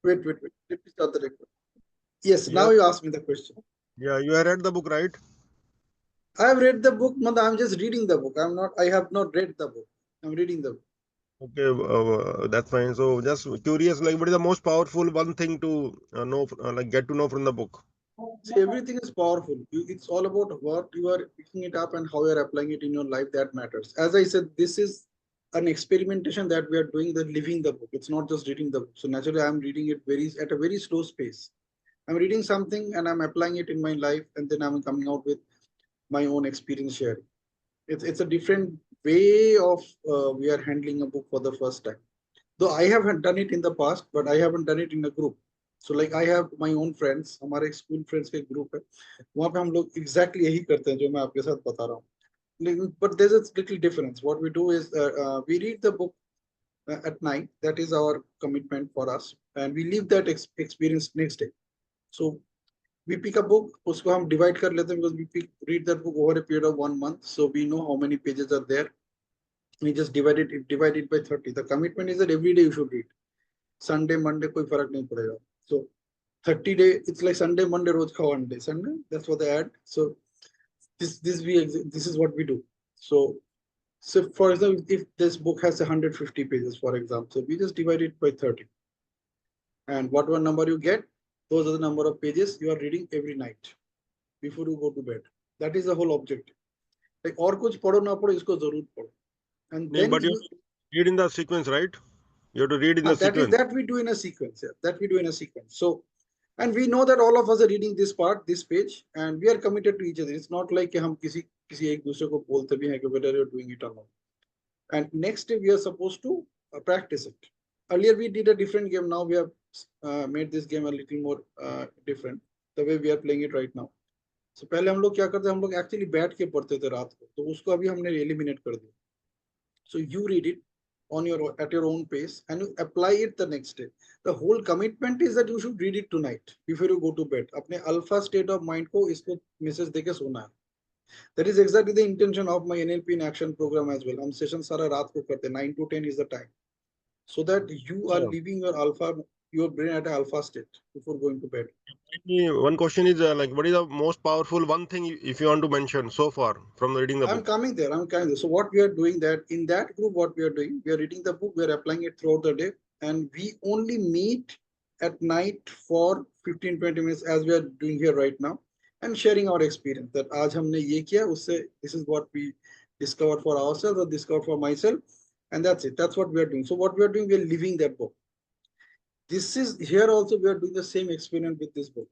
Wait. Let me start the record. Yes, Yeah, now you ask me the question. yeah, you have read the book, right? I have read the book, but I'm just reading the book. I have not read the book. I'm reading the book. Okay, that's fine. So just curious, like, what is the most powerful one thing to know, like, get to know from the book? See, everything is powerful. It's all about what you are picking it up and how you are applying it in your life that matters. As I said, this is an experimentation that we are doing, the living the book. It's not just reading the book. So naturally, I'm reading it very at a very slow pace. I'm reading something and I'm applying it in my life, and then I'm coming out with my own experience sharing. It's a different way of we are handling a book for the first time. Though I haven't done it in the past, but I haven't done it in a group. So like I have my own friends, हमारे school friends का group है, वहाँ पे हम लोग exactly यही करते हैं जो मैं आपके साथ बता रहा हूँ. But there's a little difference. What we do is we read the book at night. That is our commitment for us, and we leave that experience next day. So we pick a book, उसको हम divide कर लेते हैं because read that book over a period of 1 month, so we know how many pages are there. We just divide it by 30. The commitment is that every day you should read. Sunday, Monday, कोई फर्क नहीं पड़ेगा. So 30 day, it's like Sunday, Monday, रोज का one day. Sunday, that's what they add. So this is what we do. So for example, if this book has 150 pages, for example, so we just divide it by 30. And whatever number you get, those are the number of pages you are reading every night before you go to bed. That is the whole objective. Like और कुछ पढ़ो ना पढ़ो, इसको जरूर पढ़ो. And No, then but you you have to read in the sequence, right? You have to read in the sequence. that we do in a sequence. Yeah, that we do in a sequence. So, and we know that all of us are reading this part, this page, and we are committed to each other. It's not like कि हम किसी एक दूसरे को बोलते भी हैं कि whether you're doing it or not. And next day we are supposed to practice it. Earlier we did a different game. Now we have made this game a little more different. The way we are playing it right now. So पहले हम लोग क्या करते हम लोग actually बैठ के पढ़ते थे रात को. तो उसको अभी हमने eliminate कर दिया. So you read it on your at your own pace and you apply it the next day. The whole commitment is that you should read it tonight before you go to bed. अपने alpha state of mind को इसको message देके सोना है. That is exactly the intention of my NLP in action program as well. हम session सारा रात को करते 9 to 10 is the time, so that you are Yeah. leaving your brain at an alpha state before going to bed. One question is like, what is the most powerful one thing if you want to mention so far from reading the I'm book? coming there. I'm coming there. So what we are doing that in that group, what we are doing, we are reading the book, we are applying it throughout the day, and we only meet at night for 15-20 minutes as we are doing here right now, and sharing our experience. That आज हमने ये किया, उससे this is what we discovered for ourselves or discovered for myself, and that's it. That's what we are doing. So what we are doing, we are living that book. This is here also we are doing the same experiment with this book.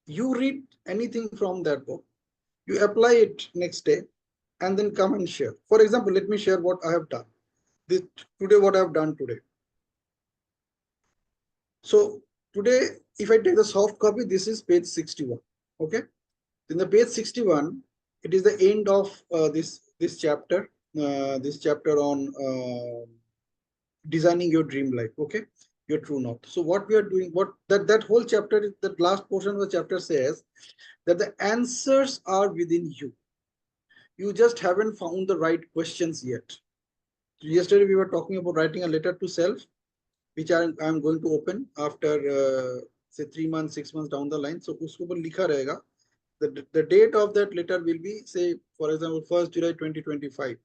You read anything from that book, you apply it next day, and then come and share. For example, let me share what I have done today, what I have done today. So today, if I take the soft copy, this is page 61. Okay. In the page 61, it is the end of this chapter. This chapter on designing your dream life. Okay, your true north. So what we are doing, what that whole chapter, that last portion of the chapter says that the answers are within you. You just haven't found the right questions yet. Yesterday we were talking about writing a letter to self, which I'm going to open after say 3 months, 6 months down the line. So उसके ऊपर लिखा रहेगा. The date of that letter will be, say, for example, 1st July 2025.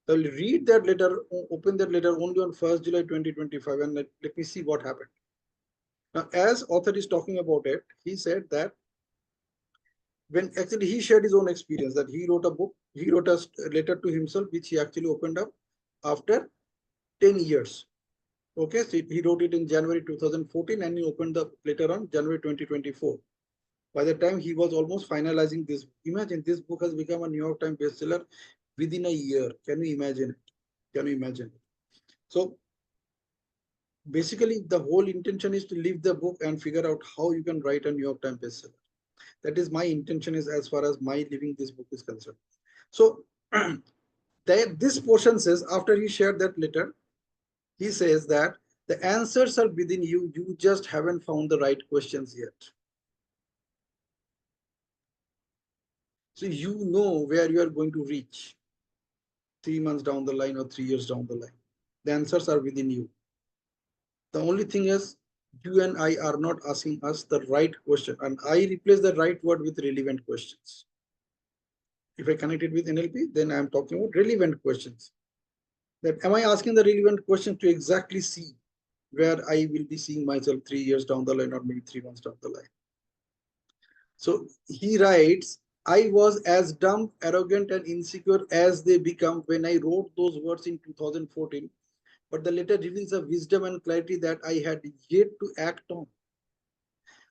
So I'll read that letter, open that letter only on 1st July 2025, and let me see what happened. Now, as author is talking about it, he said that when actually he shared his own experience, that he wrote a book, he wrote a letter to himself, which he actually opened up after 10 years. Okay, so he wrote it in January 2014 and he opened the letter on January 2024. By the time he was almost finalizing this, imagine this book has become a New York Times bestseller within a year. Can you imagine it? Can you imagine it? So basically, the whole intention is to leave the book and figure out how you can write a New York Times bestseller. That is my intention, is as far as my living this book is concerned. So this portion says, after he shared that letter, he says that the answers are within you. You just haven't found the right questions yet. So you know where you are going to reach 3 months down the line or 3 years down the line. The answers are within you. The only thing is you and I are not asking us the right question, and I replace the right word with relevant questions. If I connect it with NLP, then I'm talking about relevant questions. That am I asking the relevant question to exactly see where I will be seeing myself 3 years down the line or maybe 3 months down the line. So he writes, I was as dumb, arrogant, and insecure as they become when I wrote those words in 2014, but the letter reveals a wisdom and clarity that I had yet to act on.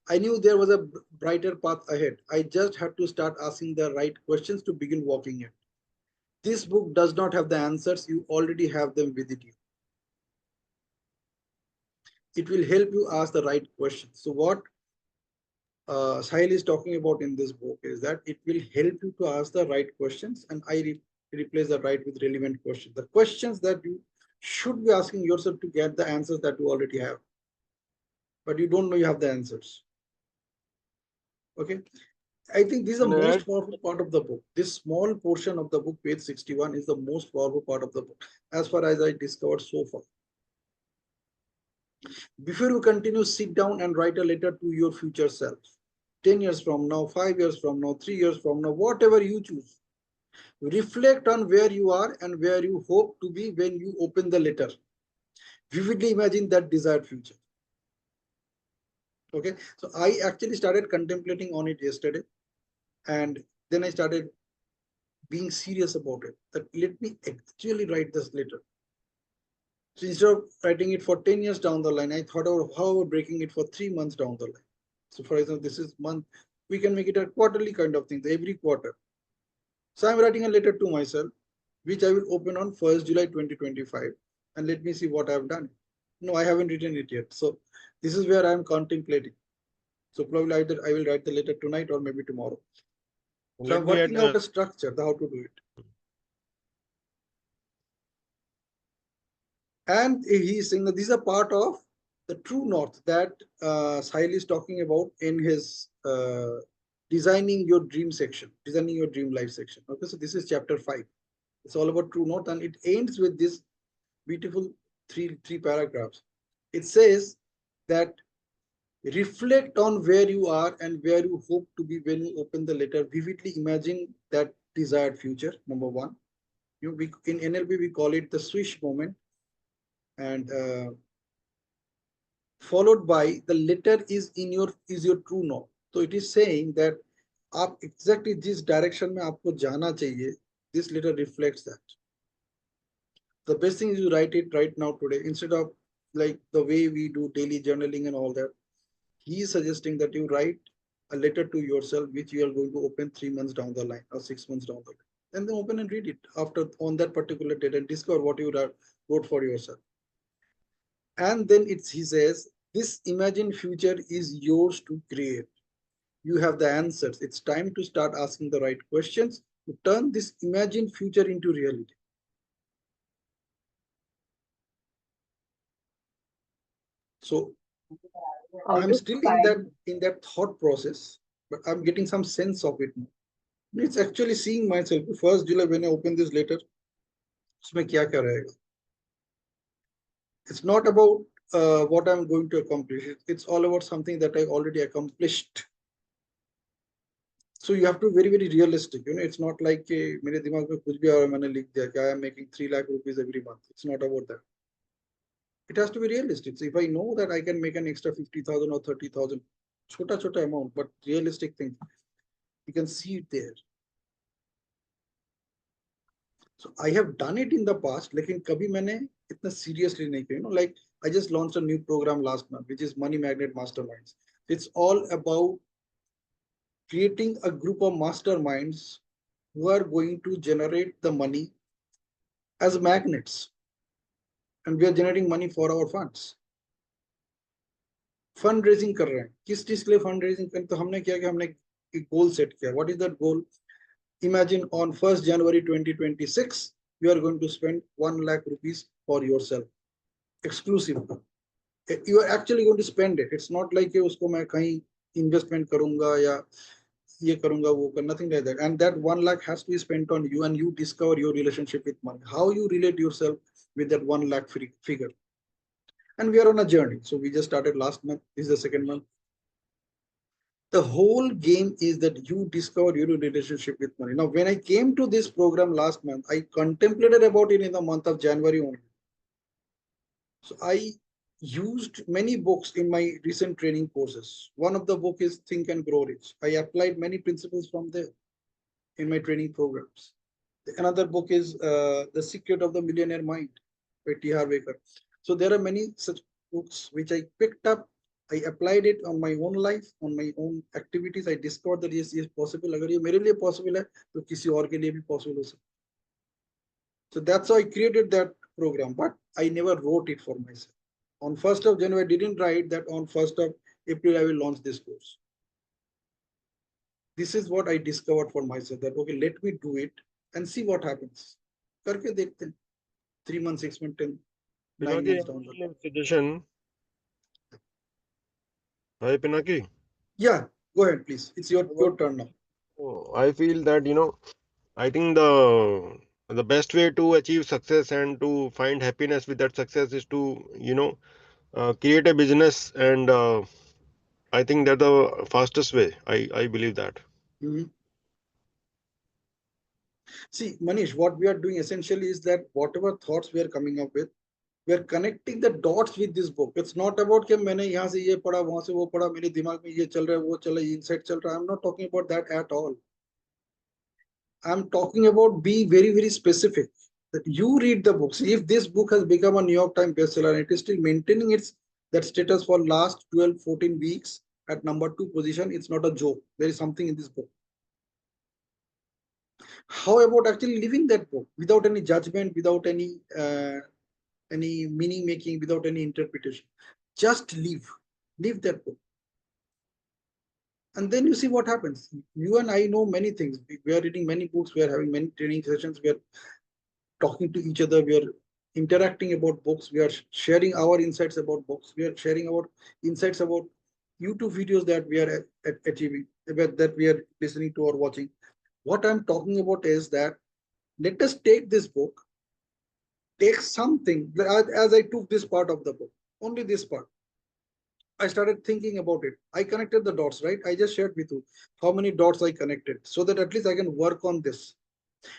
I knew there was a brighter path ahead. I just had to start asking the right questions to begin walking it. This book does not have the answers, you already have them within you. It will help you ask the right questions. So, what Sahil is talking about in this book is that it will help you to ask the right questions, and I replace the right with relevant questions. The questions that you should be asking yourself to get the answers that you already have, but you don't know you have the answers. Okay. I think this is the And most powerful part of the book. This small portion of the book, page 61, is the most powerful part of the book, as far as I discovered so far. Before you continue, sit down and write a letter to your future self. 10 years from now, 5 years from now, 3 years from now, whatever you choose. Reflect on where you are and where you hope to be when you open the letter. Vividly imagine that desired future. Okay, so I actually started contemplating on it yesterday, and then I started being serious about it. That let me actually write this letter. So instead of writing it for 10 years down the line, I thought of how about breaking it for 3 months down the line. So for example, this is month, we can make it a quarterly kind of thing, every quarter. So I'm writing a letter to myself, which I will open on 1st July 2025, and let me see what I've done. No, I haven't written it yet. So this is where I'm contemplating. So probably either I will write the letter tonight or maybe tomorrow. So let I'm me add. working out a structure, how to do it. And he is saying that these are part of the true north that Sahil is talking about in his designing your dream section, designing your dream life section. Okay, so this is chapter 5. It's all about true north, and it ends with this beautiful three paragraphs. It says that reflect on where you are and where you hope to be when you open the letter. Vividly imagine that desired future. Number one, in NLP we call it the swish moment, and followed by the letter is your true north. So it is saying that आप exactly जिस direction में आपको जाना चाहिए, this letter reflects that. The best thing is you write it right now today instead of like the way we do daily journaling and all that. He is suggesting that you write a letter to yourself which you are going to open 3 months down the line or 6 months down the line, and then open and read it after on that particular date and discover what you wrote for yourself. And then he says this imagined future is yours to create. You have the answers. It's time to start asking the right questions to turn this imagined future into reality. So How I'm to still find. in that thought process, but I'm getting some sense of it now. It's actually seeing myself. 1st July when I open this letter, उसमें क्या क्या रहेगा? It's not about what I'm going to accomplish. It's all about something that I already accomplished. So you have to be very realistic. It's not like मेरे दिमाग में कुछ भी और मैंने लिख दिया कि I am making 3 lakh rupees every month. It's not about that. It has to be realistic. So if I know that I can make an extra 50,000 or 30,000, chota amount, but realistic thing, you can see it there. So I have done it in the past, लेकिन कभी मैंने इतना seriously नहीं किया. Like I just launched a new program last month, which is Money Magnet Masterminds. It's all about creating a group of masterminds who are going to generate the money as magnets, and we are generating money for our funds. Fund raising कर रहे हैं, किस चीज के लिए fund raising कर, तो हमने क्या हमने एक गोल सेट किया. What is that goal? Imagine on 1st January 2026 you are going to spend 1 lakh rupees for yourself exclusive. You are actually going to spend it. It's not like usko main kahin investment karunga ya ye karunga wo kar, nothing like that. And that 1 lakh has to be spent on you, and you discover your relationship with money, how you relate yourself with that 1 lakh figure. and we are on a journey. So we just started last month. This is the second month. The whole game is that you discover your relationship with money. Now, when I came to this program last month, I contemplated about it in the month of January only. So I used many books in my recent training courses. One of the book is Think and Grow Rich. I applied many principles from there in my training programs. Another book is The Secret of the Millionaire Mind by T. Harv Eker. So there are many such books which I picked up. I applied it on my own life, on my own activities. I discovered that yes, possible. अगर ये मेरे लिए possible है, तो किसी और के लिए भी possible हो सकता. So that's how I created that program, but I never wrote it for myself. On 1st of January, I didn't write that on 1st of April, I will launch this course. This is what I discovered for myself that, okay, let me do it and see what happens. करके देखते हैं. 3 months, 6 months, 10, 9 Pinaki, months down the line. suggestion. Hi, Pinaki. Yeah, go ahead, please. It's your turn now. I feel that, I think the best way to achieve success and to find happiness with that success is to, create a business, and I think that's the fastest way. I believe that. Mhm. See, Manish, what we are doing essentially is that whatever thoughts we are coming up with, we are connecting the dots with this book. It's not about कि मैंने यहाँ से ये पढ़ा वहां से वो पढ़ा मेरे दिमाग में ये चल रहा है वो चल रहा है इनसाइट चल रहा है. I'm not talking about that at all. I'm talking about be very, very specific. That you read the books. If this book has become a New York Times bestseller and it is still maintaining its that status for last 12, 14 weeks at number 2 position, it's not a joke. There is something in this book. How about actually living that book without any judgment, without any meaning making, without any interpretation? Just live that book, and then you see what happens. You and I know many things. We are reading many books. We are having many training sessions. We are talking to each other. We are interacting about books. We are sharing our insights about books. We are sharing our insights about YouTube videos that we are achieving, that we are listening to or watching. What I'm talking about is that let us take this book, take something, as I took this part of the book, only this part. I started thinking about it. I connected the dots, right? I just shared with you how many dots I connected so that at least I can work on this.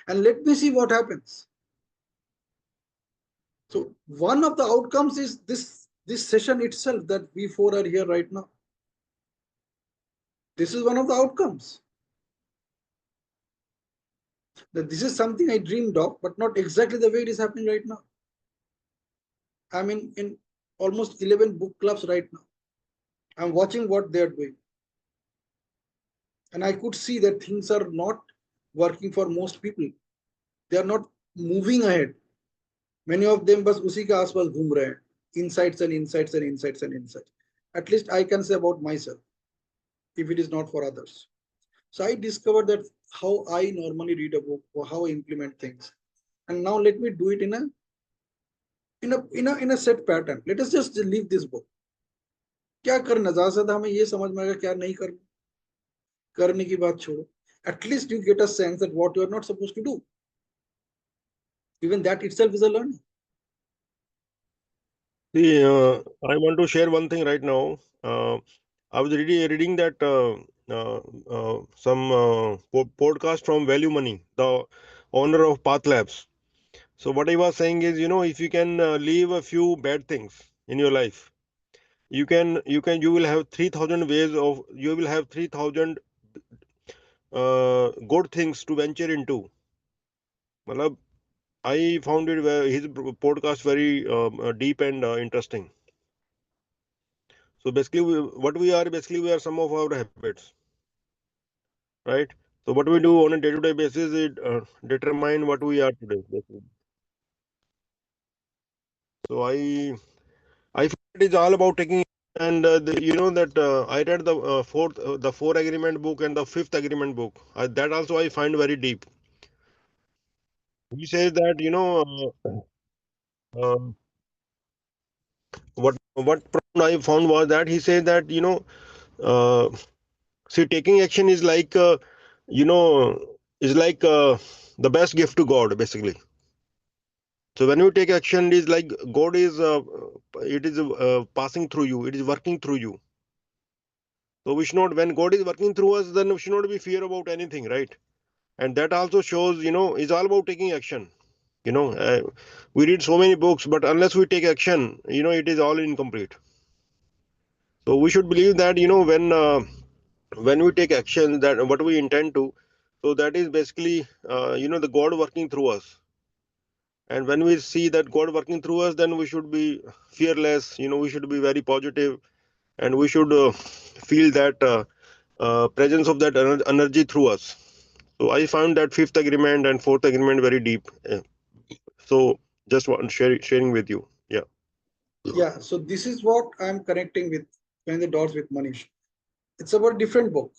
And let me see what happens. So one of the outcomes is this session itself that we four are here right now. This is one of the outcomes. That this is something I dreamed of, but not exactly the way it is happening right now. I'm in almost 11 book clubs right now. I'm watching what they're doing. And I could see that things are not working for most people. They are not moving ahead. Many of them बस उसी के आसपास घूम रहे हैं. Insights and insights and insights and insights. At least I can say about myself, if it is not for others. So I discovered that how I normally read a book or how I implement things. And now let me do it in a set pattern. Let us just leave this book. क्या करना ज्यादा से ज्यादा हमें ये समझ में आएगा क्या नहीं करना. करने की बात छोड़ो. At least you get a sense that what you are not supposed to do. Even that itself is a learning. See, I want to share one thing right now. I was reading that some podcast from Value Money, the owner of Path Labs. So what I was saying is, if you can leave a few bad things in your life, you will have 3,000 ways of you will have 3,000 good things to venture into. Matlab, I found his podcast very deep and interesting. So basically, we are some of our habits, right? So what we do on a day-to-day basis, it determine what we are today. Basically. So I feel it is all about taking, and you know that I read the fourth agreement book and the fifth agreement book. That also I find very deep. He says that what problem I found was that he says that uh, see, taking action is like you know is like the best gift to God, basically. So when we take action, it is like God is it is passing through you, it is working through you. So we should not, when God is working through us, then we should not be fear about anything, right? And that also shows, it's all about taking action. We read so many books, but unless we take action, it is all incomplete. So we should believe that, when we take action, that what we intend to, so that is basically, the God working through us. And when we see that God working through us, then we should be fearless. We should be very positive, and we should feel that presence of that energy through us. So I found that fifth agreement and fourth agreement very deep. So just want sharing with you. Yeah. Yeah, so this is what I'm connecting with when the dots with Manish. It's about different book.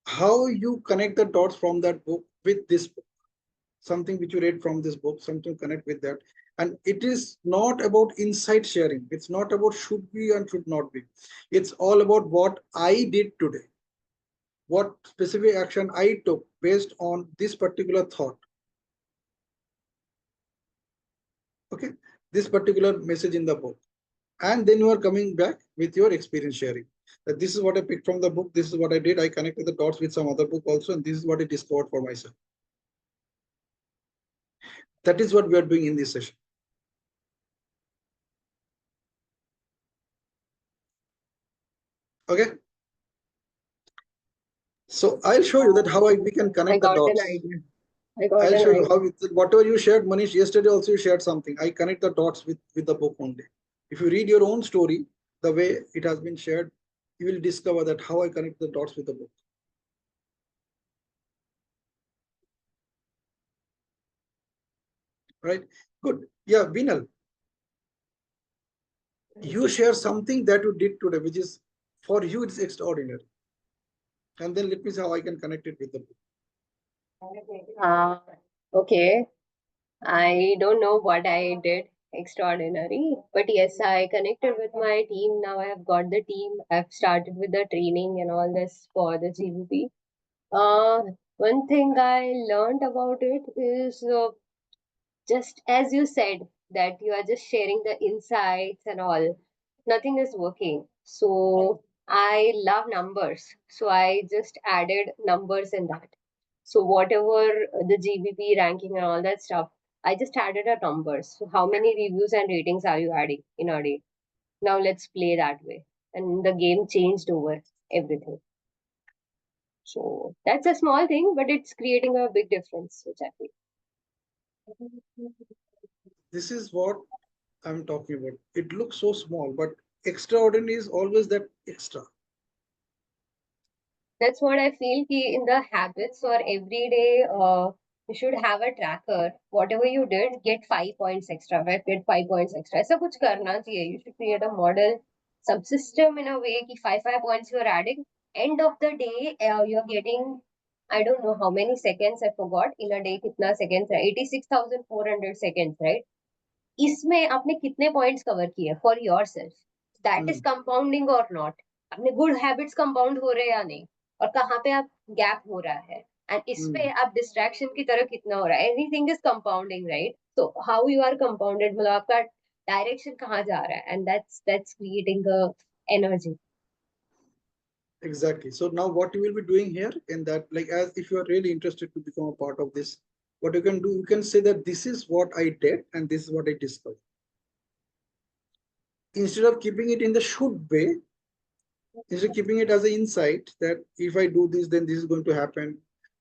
How you connect the dots from that book with this book, something which you read from this book, something connect with that. And it is not about insight sharing. It's not about should be and should not be. It's all about what I did today, what specific action I took based on this particular thought. Okay, this particular message in the book. And then you are coming back with your experience sharing. That this is what I picked from the book, this is what I did. I connected the dots with some other book also, and this is what I discovered for myself. That is what we are doing in this session. Okay. So I'll show you that how we can I connect the got an dots. idea. I got I'll an show you idea. how whatever you shared, Manish, yesterday also you shared something. I connect the dots with the book only. If you read your own story, the way it has been shared, you will discover that how I connect the dots with the book. Right? Good. Yeah, Vinal, you share something that you did today, which is for you, it's extraordinary. And then let me see how I can connect it with the book. Uh, okay. I don't know what I did extraordinary, but yes, I connected with my team. Now I have got the team. I've started with the training and all this for the GVP. One thing I learned about it is just as you said that you are just sharing the insights and all, nothing is working. So I love numbers, so I just added numbers in that. So whatever the GBP ranking and all that stuff, I just added a numbers. So how many reviews and ratings are you adding in a day? Now let's play that way. And the game changed over everything. So that's a small thing, but it's creating a big difference, which I feel. This is what I'm talking about. It looks so small, but extraordinary is always that extra. That's what I feel ki in the habits or every day, you should have a tracker. Whatever you did, get 5 points extra, right? Get 5 points extra. ऐसा कुछ करना चाहिए. You should create a model subsystem in a way कि five points you are adding. End of the day, you're getting, I don't know how many seconds, I forgot. In a day कितना seconds है? 86,400 seconds, right? इसमें आपने कितने points cover किए for your self, that is Hmm. Compounding और not. अपने good habits compound हो रहे हैं या नहीं, और कहाँ पे आप गैप हो रहा है, एंड इस पे Hmm. आप डिस्ट्रैक्शन की तरह कितना हो रहा है. Anything is compounding, right? So how you are compounded, मतलब आपका डायरेक्शन कहाँ जा रहा है, and that's creating a energy. Exactly. So now what you will be doing here in that, like as if you are really interested to become a part of this, what you can do, you can say that this is what I did and this is what I discovered. Instead of keeping it in the should way, instead of keeping it as an insight that if I do this, then this is going to happen,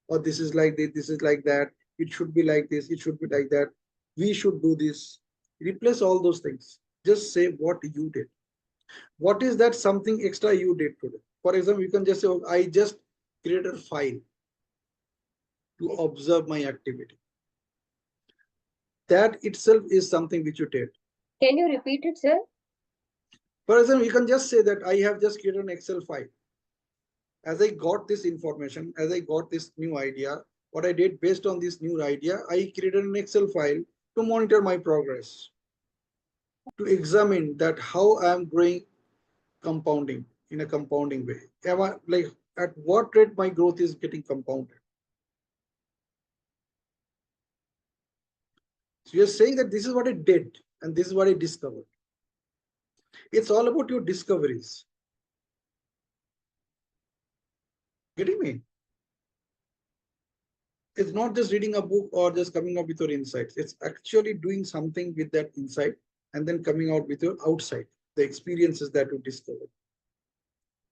or this is like this is like that, it should be like this, it should be like that, we should do this. Replace all those things. Just say what you did. What is that something extra you did today? For example, you can just say, oh, I just created a file to observe my activity. That itself is something which you did. Can you repeat it, sir? For example, you can just say that I have just created an Excel file. As I got this information, as I got this new idea, what I did based on this new idea, I created an Excel file to monitor my progress, to examine that how I am growing compounding in a compounding way. Am I like at what rate my growth is getting compounded? So you're saying that this is what I did and this is what I discovered. It's all about your discoveries. Getting me? It's not just reading a book or just coming up with your insights. It's actually doing something with that insight and then coming out with your outside, the experiences that you discovered.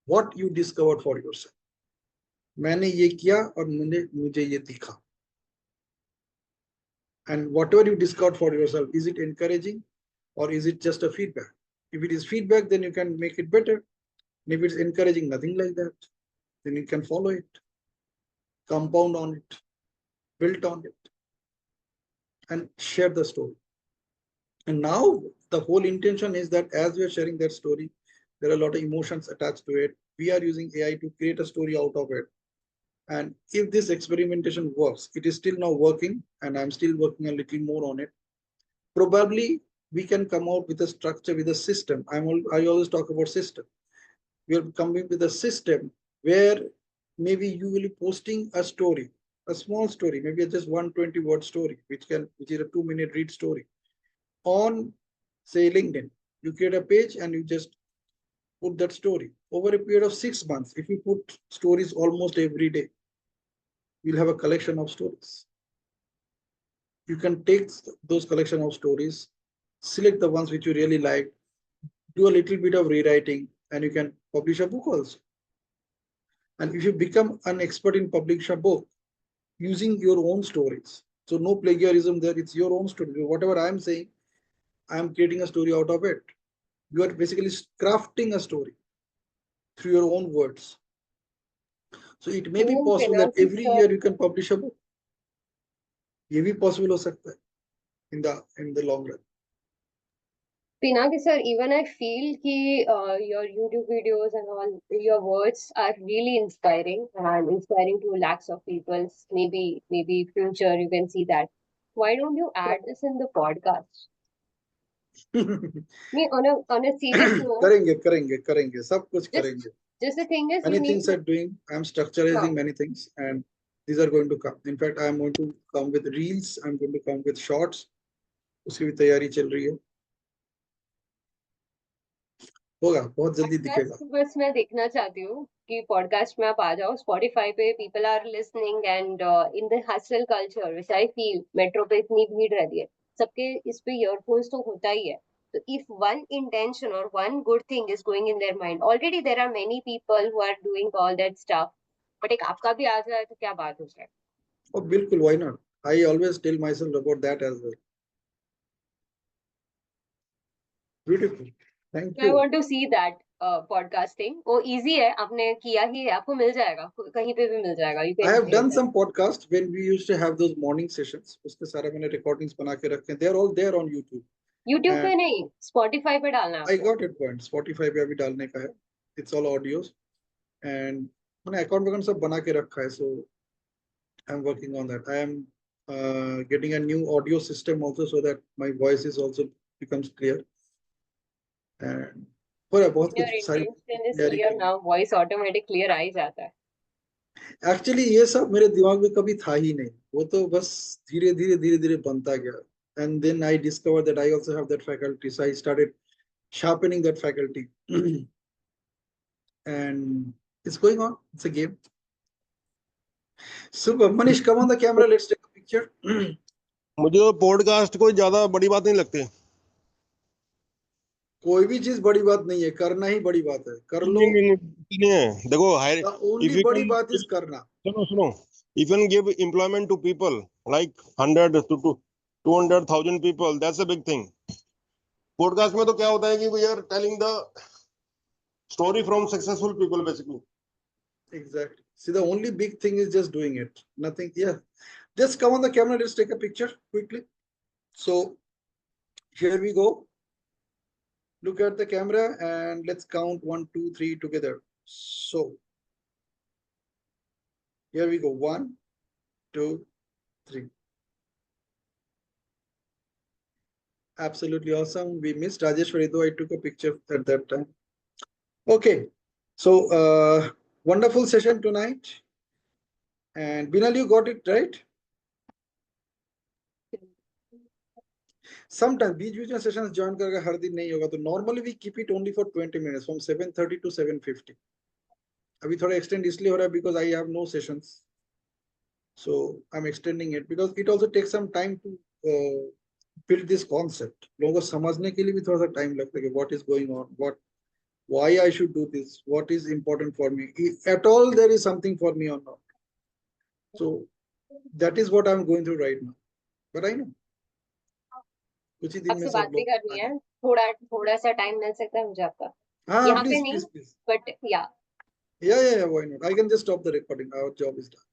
What you discovered for yourself. मैंने ये किया और मुझे ये दिखा. And whatever you discovered for yourself, is it encouraging or is it just a feedback? If it is feedback, then you can make it better. And if it's encouraging, nothing like that, then you can follow it, compound on it, build on it, and share the story. And now the whole intention is that as we are sharing that story, there are a lot of emotions attached to it. We are using AI to create a story out of it. And if this experimentation works, it is still now working, and I'm still working a little more on it. Probably we can come out with a structure, with a system. I always talk about system. We are coming with a system where maybe you will be posting a story, a small story, maybe just 120-word story, which is a 2-minute read story on, say, LinkedIn. You create a page and you just put that story over a period of 6 months. If you put stories almost every day, you'll have a collection of stories. You can take those collection of stories, select the ones which you really like, do a little bit of rewriting, and you can publish a book also. And if you become an expert in publishing a book using your own stories, so no plagiarism there, it's your own story. Whatever I'm saying, I'm creating a story out of it. You are basically crafting a story through your own words. So it may be possible that every year you can publish a book. ये भी possible हो सकता है in the long run. Pinaki sir, even I feel ki your YouTube videos and all your words are really inspiring and inspiring to lakhs of people. Maybe future you can see that. Why don't you add this in the podcast? Me on a serious note. करेंगे सब कुछ करेंगे. Just the thing is, many things are doing. I'm structurizing many things, and these are going to come. In fact, I'm going to come with reels. I'm going to come with shorts. उसकी भी तैयारी चल रही है. होगा, बहुत जल्दी दिखेगा. बस मैं देखना चाहती हूँ कि पॉडकास्ट में आप आ जाओ. स्पॉटिफाई पे people are listening and in the hustle culture which I feel metro पे इतनी भीड़ रहती है, सबके इस पे ईयरफोन्स तो होता ही है. So if one intention or one good thing is going in their mind, already there are many people who are doing all that stuff. But एक आपका भी आ जाए तो क्या बात हो जाए? Oh, बिल्कुल, why not? I always tell myself about that as well. Beautiful. Thank you. I want to see that podcasting. वो easy है, आपने किया ही है, आपको मिल जाएगा, कहीं पे भी मिल जाएगा. You I can have done some podcasts when we used to have those morning sessions. उसके सारे मैंने recordings बना के रखे हैं. They are all there on YouTube. YouTube पे नहीं, Spotify पे डालना है I आपको. got it point. Spotify पे अभी डालने का है. It's all audios, and मैंने account सब बना के रखा है. So I'm working on that. I am getting a new audio system also so that my voice is also becomes clear. And बहुत Your कुछ सारी intention is clear now, voice automatic clear आ ही जाता है. एक्चुअली ये सब मेरे दिमाग में कभी था ही नहीं. वो तो बस धीरे धीरे बनता गया. And then I discovered that I also have that faculty. So I started sharpening that faculty. And it's going on. It's a game. Super. Manish, come on the camera. Let's take a picture. मुझे तो podcast कोई ज्यादा बड़ी बात नहीं लगती. कोई भी चीज बड़ी बात नहीं है, करना ही बड़ी बात है. कर लो. नहीं है. देखो, only बड़ी बात is करना. सुनो, if you can give employment to people like 100 to 200,000 people, that's a big thing. Podcast में तो क्या होता है कि we are telling the story from successful people basically. Exactly. See, the only big thing is just doing it. Nothing. Yeah. Just come on the camera. Let's take a picture quickly. So here we go. Look at the camera and let's count 1, 2, 3 together. So here we go. 1, 2, 3. Absolutely awesome. We missed Rajeshwari, though I took a picture at that time. Okay. So wonderful session tonight. And Binal, you got it right? Sometimes बीच बीच में sessions join करके हर दिन नहीं होगा तो normally we keep it only for 20 minutes from 7:30 to 7:50. अभी थोड़ा extend इसलिए हो रहा है because I have no sessions, so I'm extending it because it also takes some time to build this concept. लोगों को समझने के लिए भी थोड़ा सा टाइम लगता है कि what is going on, why I should do this, what is important for me, if at all there is something for me or not. So that is what I'm going through right now, but I know कुछ ही दिन में आपसे बात सब भी लोग करनी आगे। है, थोड़ा थोड़ा सा टाइम मिल सकता है मुझे आपका? हाँ यहाँ पे प्लीज नहीं, प्लीज प्लीज, बट या yeah, why not, I can just stop the recording, our job is done.